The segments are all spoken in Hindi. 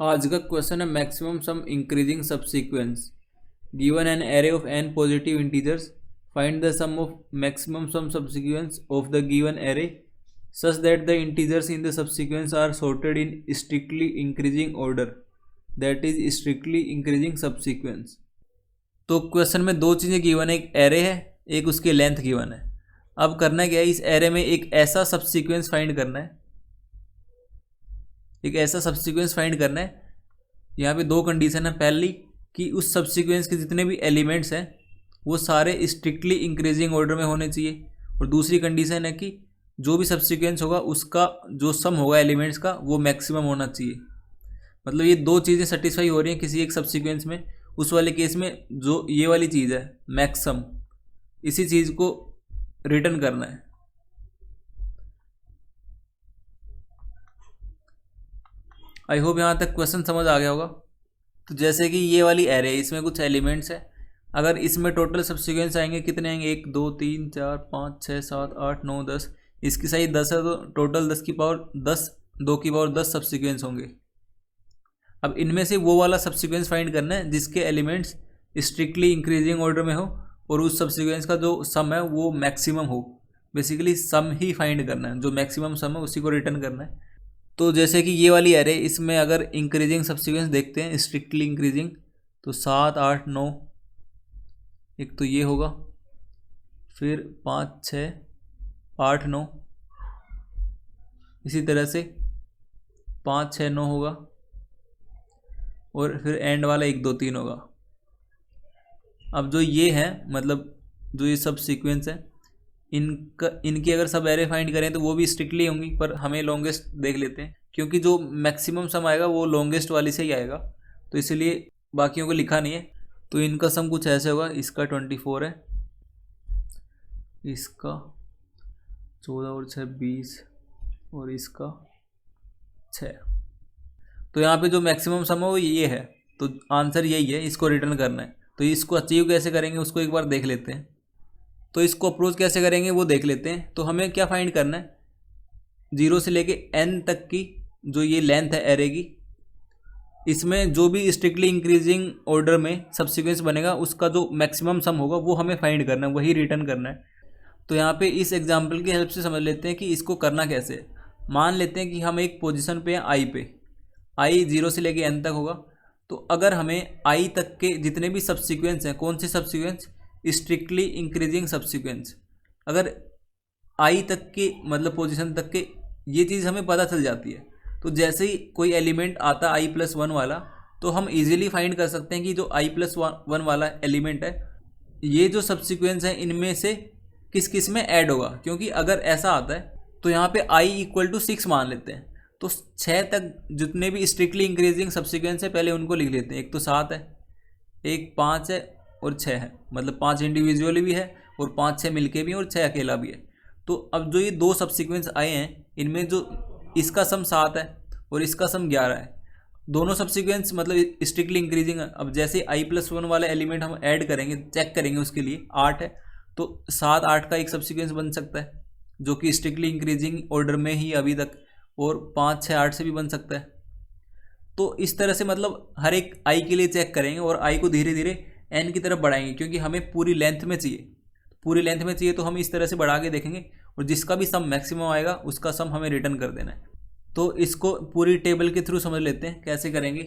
आज का क्वेश्चन है maximum sum increasing subsequence. Given an array of n positive integers, find the sum of maximum sum subsequence of the given array such that the integers in the subsequence are sorted in strictly increasing order, that is strictly increasing subsequence. तो क्वेश्चन में दो चीज़ें गिवन है, एक एरे है, एक उसकी लेंथ गिवन है। अब करना क्या है, इस एरे में एक ऐसा सबसीक्वेंस फाइंड करना है, एक ऐसा सबसीक्वेंस फाइंड करना है। यहाँ पे दो कंडीशन है, पहली कि उस सबसीक्वेंस के जितने भी एलिमेंट्स हैं वो सारे स्ट्रिक्टली इंक्रीजिंग ऑर्डर में होने चाहिए, और दूसरी कंडीशन है कि जो भी सबसीक्वेंस होगा उसका जो सम होगा एलिमेंट्स का वो मैक्सिमम होना चाहिए। मतलब ये दो चीज़ें सेटिस्फाई हो रही हैं किसी एक सबसीक्वेंस में। उस वाले केस में जो ये वाली चीज़ है मैक्सम, इसी चीज़ को रिटर्न करना है। आई होप यहाँ तक क्वेश्चन समझ आ गया होगा। तो जैसे कि ये वाली एरे, इसमें कुछ एलिमेंट्स है, अगर इसमें टोटल सबसीक्वेंस आएंगे कितने आएंगे, 1 2 3 4 5 6 7 8 9 10, इसकी साइज 10 है तो टोटल 10 की पावर 10, 2 की पावर 10 सबसीक्वेंस होंगे। अब इनमें से वो वाला सबसीक्वेंस फाइंड करना है जिसके एलिमेंट्स स्ट्रिक्टली इंक्रीजिंग ऑर्डर में हो और उस सबसीक्वेंस का जो सम है वो मैक्सिमम हो। बेसिकली सम ही फाइंड करना है, जो मैक्सिमम सम है उसी को रिटर्न करना है। तो जैसे कि ये वाली एरे, इसमें अगर इंक्रीजिंग सबसीक्वेंस देखते हैं स्ट्रिक्टली इंक्रीजिंग, तो 7 8 9, एक तो ये होगा, फिर 5 6 8 9, इसी तरह से 5 6 9 होगा, और फिर एंड वाला 1 2 3 होगा। अब जो ये है, मतलब जो ये सब सीक्वेंस है, इनकी अगर सब एरे फाइंड करें तो वो भी स्ट्रिक्टली होंगी, पर हमें लॉन्गेस्ट देख लेते हैं क्योंकि जो मैक्सिमम सम आएगा वो लॉन्गेस्ट वाली से ही आएगा, तो इसलिए बाकियों को लिखा नहीं है। तो इनका सम कुछ ऐसे होगा, इसका 24 है, इसका 14 और 6 20, और इसका 6। तो यहाँ पे जो मैक्सिमम सम है वो ये है, तो आंसर यही है, इसको रिटर्न करना है। तो इसको अचीव कैसे करेंगे उसको एक बार देख लेते हैं। तो इसको अप्रोच कैसे करेंगे वो देख लेते हैं। तो हमें क्या फाइंड करना है, 0 से लेके n तक की जो ये लेंथ है एरे की, इसमें जो भी स्ट्रिक्टली इंक्रीजिंग ऑर्डर में सबसीक्वेंस बनेगा उसका जो मैक्सिमम सम होगा वो हमें फाइंड करना है, वही रिटर्न करना है। तो यहाँ पे इस एग्जांपल की हेल्प से समझ लेते हैं कि इसको करना कैसे है। मान लेते हैं कि हम एक पोजीशन पे हैं आई पे, आई 0 से लेके n तक होगा। तो अगर हमें आई तक के जितने भी सबसीक्वेंस हैं, कौन से सबसीक्वेंस, स्ट्रिक्टली इंक्रीजिंग सबसीक्वेंस, अगर आई तक के मतलब पोजीशन तक के ये चीज़ हमें पता चल जाती है, तो जैसे ही कोई एलिमेंट आता है i+1 वाला, तो हम इजीली फाइंड कर सकते हैं कि जो i+1 वाला एलिमेंट है ये जो सबसीक्वेंस है इनमें से किस किस में ऐड होगा। क्योंकि अगर ऐसा आता है तो यहाँ पे i = 6 मान लेते हैं, तो 6 तक जितने भी स्ट्रिक्टली इंक्रीजिंग सबसीक्वेंस है पहले उनको लिख लेते हैं। एक तो 7 है, एक 5 है और 6 है, मतलब 5 इंडिविजुअली भी है और 5 6 मिलके भी, और 6 अकेला भी है। तो अब जो ये दो सबसीक्वेंस आए हैं इनमें जो इसका सम 7 है और इसका सम 11 है, दोनों सबसीक्वेंस मतलब स्ट्रिक्टली इंक्रीजिंग है। अब जैसे i+1 वाला एलिमेंट हम ऐड करेंगे, चेक करेंगे, उसके लिए 8 है, तो 7 8 का एक सबसीक्वेंस बन सकता है जो कि स्ट्रिक्टली इंक्रीजिंग ऑर्डर में ही अभी तक, और 5 6 8 से भी बन सकता है। तो इस तरह से मतलब हर एक आई के लिए चेक करेंगे और आई को धीरे धीरे एन की तरफ बढ़ाएंगे, क्योंकि हमें पूरी लेंथ में चाहिए, पूरी लेंथ में चाहिए, तो हम इस तरह से बढ़ा के देखेंगे और जिसका भी सम मैक्सिमम आएगा उसका सम हमें रिटर्न कर देना है। तो इसको पूरी टेबल के थ्रू समझ लेते हैं कैसे करेंगे।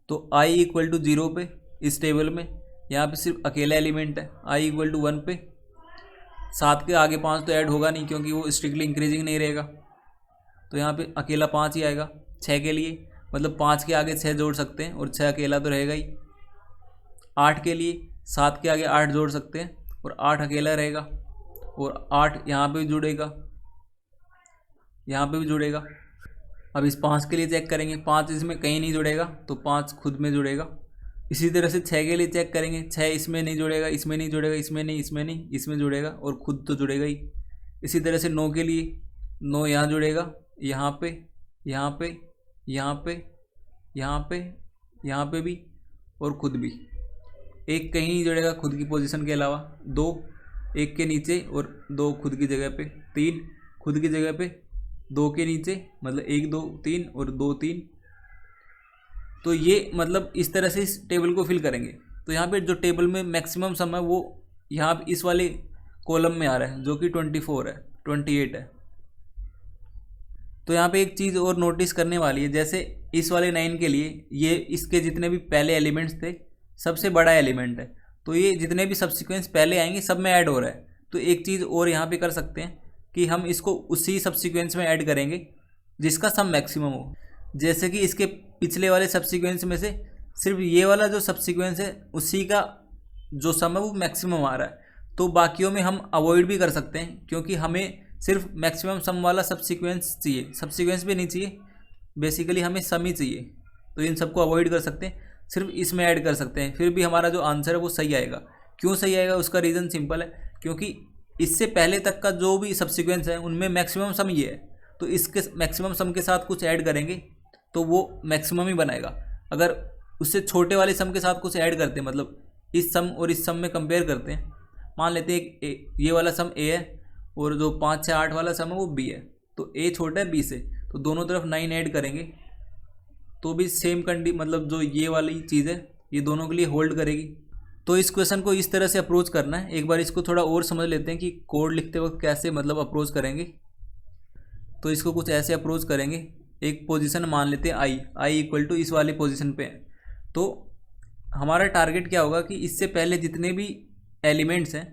तो i = 0 पे इस टेबल में यहाँ पे सिर्फ अकेला एलिमेंट है, i = 1 पे, 7 के आगे 5 तो ऐड होगा नहीं क्योंकि वो स्ट्रिक्टली इंक्रीजिंग नहीं रहेगा, तो यहाँ पे अकेला 5 ही आएगा। 6 के लिए मतलब 5 के आगे 6 जोड़ सकते हैं और 6 अकेला तो रहेगा ही। 8 के लिए 7 के आगे 8 जोड़ सकते हैं और 8 अकेला रहेगा, और 8 यहाँ पे भी जुड़ेगा, यहाँ पे भी जुड़ेगा। अब इस 5 के लिए चेक करेंगे, 5 इसमें कहीं नहीं जुड़ेगा तो 5 खुद में जुड़ेगा। इसी तरह से 6 के लिए चेक करेंगे, 6 इसमें नहीं जुड़ेगा, इसमें नहीं जुड़ेगा, इसमें नहीं, इसमें नहीं, इसमें जुड़ेगा और खुद तो जुड़ेगा ही। इसी तरह से 9 के लिए 9 यहाँ जुड़ेगा, यहाँ पे, यहाँ पे, यहाँ पे, यहाँ पे, यहाँ पे भी, और खुद भी। एक कहीं नहीं जुड़ेगा खुद की पोजीशन के अलावा, 2 एक के नीचे और 2 खुद की जगह पे, 3 खुद की जगह पे, 2 के नीचे, मतलब 1 2 3 और 2 3, तो ये मतलब इस तरह से इस टेबल को फिल करेंगे। तो यहाँ पे जो टेबल में मैक्सिमम सम है वो यहाँ पे इस वाले कॉलम में आ रहा है, जो कि 24 है, 28 है। तो यहाँ पे एक चीज़ और नोटिस करने वाली है, जैसे इस वाले 9 के लिए ये इसके जितने भी पहले एलिमेंट्स थे सबसे बड़ा एलिमेंट है, तो ये जितने भी सब्सिक्वेंस पहले आएंगे सब में ऐड हो रहा है। तो एक चीज़ और यहाँ पे कर सकते हैं कि हम इसको उसी सब्सिक्वेंस में ऐड करेंगे जिसका सम मैक्सिमम हो। जैसे कि इसके पिछले वाले सब्सिक्वेंस में से सिर्फ ये वाला जो सब्सिक्वेंस है उसी का जो सम है वो मैक्सिमम आ रहा है, तो बाकियों में हम अवॉइड भी कर सकते हैं, क्योंकि हमें सिर्फ मैक्सिमम सम वाला सब्सिक्वेंस चाहिए, सब्सिक्वेंस भी नहीं चाहिए, बेसिकली हमें सम ही चाहिए। तो इन सबको अवॉइड कर सकते हैं, सिर्फ इसमें ऐड कर सकते हैं, फिर भी हमारा जो आंसर है वो सही आएगा। क्यों सही आएगा, उसका रीज़न सिंपल है, क्योंकि इससे पहले तक का जो भी सब्सिक्वेंस है उनमें मैक्सिमम सम ये है, तो इसके मैक्सिमम सम के साथ कुछ ऐड करेंगे तो वो मैक्सिमम ही बनाएगा। अगर उससे छोटे वाले सम के साथ कुछ ऐड करते हैं, मतलब इस सम और इस सम में कंपेयर करते हैं, मान लेते हैं ये वाला सम ए है और जो 5 से 8 वाला सम है वो बी है, तो ए छोटा है बी से, तो दोनों तरफ 9 ऐड करेंगे तो भी सेम मतलब जो ये वाली चीज़ है ये दोनों के लिए होल्ड करेगी। तो इस क्वेश्चन को इस तरह से अप्रोच करना है। एक बार इसको थोड़ा और समझ लेते हैं कि कोड लिखते वक्त कैसे मतलब अप्रोच करेंगे। तो इसको कुछ ऐसे अप्रोच करेंगे, एक पोजीशन मान लेते हैं आई इक्वल टू इस वाली पोजीशन पे है, तो हमारा टारगेट क्या होगा कि इससे पहले जितने भी एलिमेंट्स हैं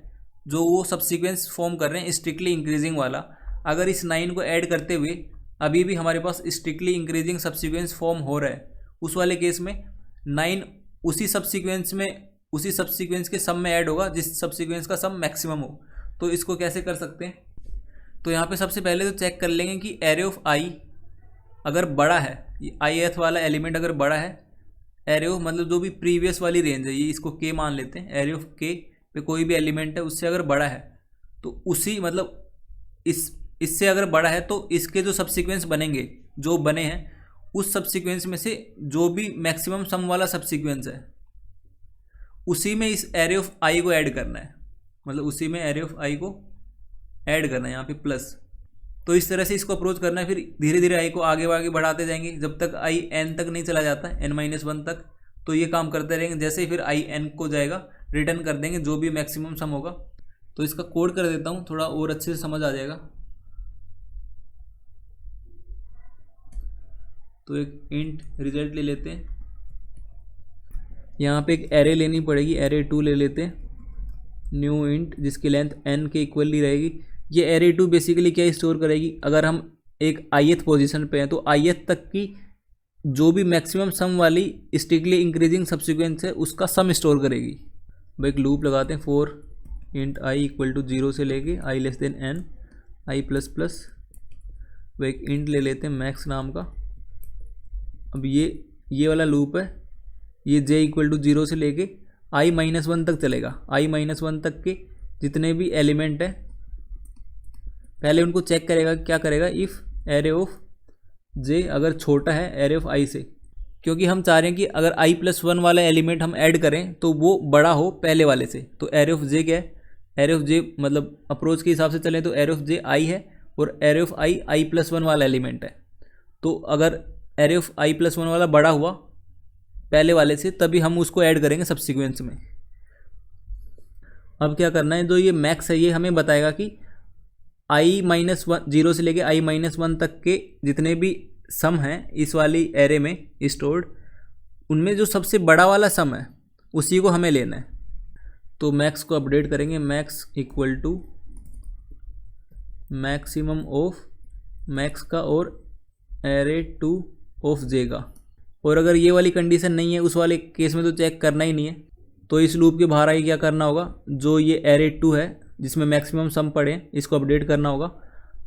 जो वो सब्सिक्वेंस फॉर्म कर रहे हैं स्ट्रिक्टली इंक्रीजिंग वाला, अगर इस 9 को ऐड करते हुए अभी भी हमारे पास स्ट्रिक्टली इंक्रीजिंग सब्सिक्वेंस फॉर्म हो रहा है, उस वाले केस में 9 उसी सब्सिक्वेंस के सम में ऐड होगा जिस सब्सिक्वेंस का सम मैक्सिमम हो। तो इसको कैसे कर सकते हैं, तो यहाँ पे सबसे पहले तो चेक कर लेंगे कि एरे ऑफ आई अगर बड़ा है, आई एथ वाला एलिमेंट अगर बड़ा है, एरे ऑफ मतलब जो भी प्रीवियस वाली रेंज है, ये इसको के मान लेते हैं, एरे ऑफ के पे कोई भी एलिमेंट है उससे अगर बड़ा है तो उसी मतलब इससे अगर बड़ा है तो इसके जो सब्सिक्वेंस बनेंगे, जो बने हैं उस सब्सिक्वेंस में से जो भी मैक्सिमम सम वाला सब्सिक्वेंस है उसी में इस एरे ऑफ आई को ऐड करना है, मतलब उसी में एरे ऑफ आई को ऐड करना है यहाँ पे प्लस। तो इस तरह से इसको अप्रोच करना है, फिर धीरे धीरे आई को आगे आगे बढ़ाते जाएंगे जब तक आई एन तक नहीं चला जाता, n-1 तक। तो ये काम करते रहेंगे, जैसे ही फिर आई एन को जाएगा रिटर्न कर देंगे जो भी मैक्सिमम सम होगा। तो इसका कोड कर देता हूँ, थोड़ा और अच्छे से समझ आ जाएगा। तो एक इंट रिजल्ट ले लेते हैं, यहाँ पे एक एरे लेनी पड़ेगी, एरे 2 ले लेते हैं, न्यू इंट जिसकी लेंथ n के इक्वली रहेगी। ये एरे 2 बेसिकली क्या स्टोर करेगी, अगर हम एक ith पोजीशन पे हैं तो ith तक की जो भी मैक्सिमम सम वाली स्ट्रिक्टली इंक्रीजिंग सब्सिक्वेंस है उसका सम स्टोर करेगी। अब एक लूप लगाते हैं, for int i equal to 0 से लेके i less than n i plus plus, वो एक इंट ले लेते हैं मैक्स नाम का। अब ये वाला लूप है, ये j इक्वल टू 0 से लेके i-1 तक चलेगा। i-1 तक के जितने भी एलिमेंट है पहले उनको चेक करेगा, क्या करेगा, इफ़ एरे ऑफ j अगर छोटा है एरे ऑफ i से, क्योंकि हम चाह रहे हैं कि अगर i+1 वाला एलिमेंट हम ऐड करें तो वो बड़ा हो पहले वाले से। तो एरे ऑफ j क्या है, एरे ऑफ j मतलब अप्रोच के हिसाब से चलें तो एरे ऑफ j i है और एरे ऑफ i i+1 वाला एलिमेंट है। तो अगर एरे ऑफ i+1 वाला बड़ा हुआ पहले वाले से तभी हम उसको ऐड करेंगे सब्सिक्वेंस में। अब क्या करना है, जो ये मैक्स है ये हमें बताएगा कि i-1 0 से लेके i-1 तक के जितने भी सम हैं इस वाली एरे में स्टोर्ड, उनमें जो सबसे बड़ा वाला सम है उसी को हमें लेना है। तो मैक्स को अपडेट करेंगे, max equal to maximum of max का और एरे 2 ऑफ जे का। और अगर ये वाली कंडीशन नहीं है उस वाले केस में तो चेक करना ही नहीं है। तो इस लूप के बाहर आई क्या करना होगा, जो ये एरे 2 है जिसमें मैक्सिमम सम पड़े इसको अपडेट करना होगा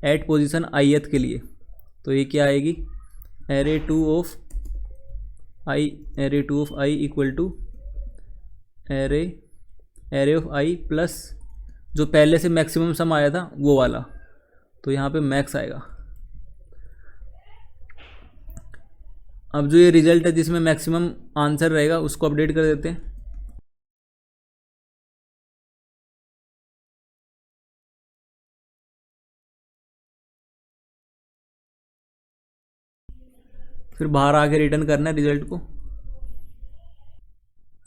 एट पोजीशन ith के लिए। तो ये क्या आएगी, array 2 of i equal to array of i plus जो पहले से मैक्सिमम सम आया था वो वाला, तो यहाँ पे मैक्स आएगा। अब जो ये रिजल्ट है जिसमें मैक्सिमम आंसर रहेगा उसको अपडेट कर देते हैं। फिर बाहर आके रिटर्न करना है रिजल्ट को।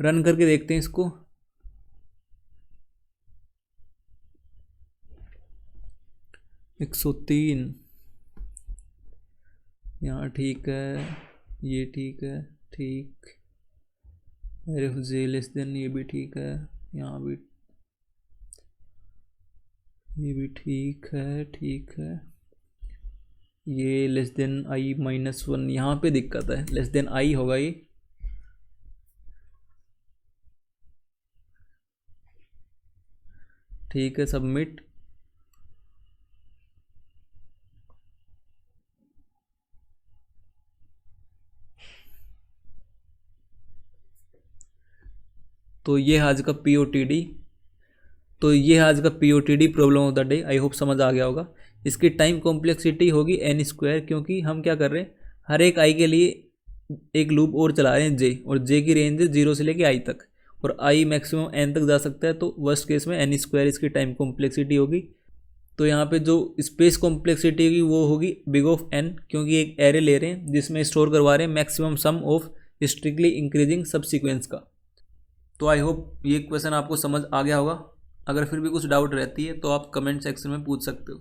रन करके देखते हैं इसको। एक 103 यहाँ ठीक है, ये ठीक है, ठीक। एफ जे लेस देन ये भी ठीक है, यहाँ भी ये भी ठीक है, ठीक है। ये लेस देन आई -1 यहाँ पे दिक्कत है, लेस देन आई होगा ये। ठीक है, सबमिट। तो ये आज का POTD, तो ये आज का POTD problem of the day. I hope समझ आ गया होगा। इसकी टाइम कॉम्प्लेक्सिटी होगी n², क्योंकि हम क्या कर रहे हैं, हर एक i के लिए एक लूप और चला रहे हैं j, और j की रेंज है 0 से लेके i तक, और i मैक्सिमम n तक जा सकता है। तो वर्स्ट केस में n² इसकी टाइम कॉम्प्लेक्सिटी होगी। तो यहाँ पे जो स्पेस कॉम्प्लेक्सिटी होगी वो होगी बिग ऑफ n, क्योंकि एक एरे ले रहे हैं जिसमें स्टोर करवा रहे हैं maximum some of strictly increasing सब सीक्वेंस का। तो आई होप ये क्वेश्चन आपको समझ आ गया होगा। अगर फिर भी कुछ डाउट रहती है तो आप कमेंट सेक्शन में पूछ सकते हो।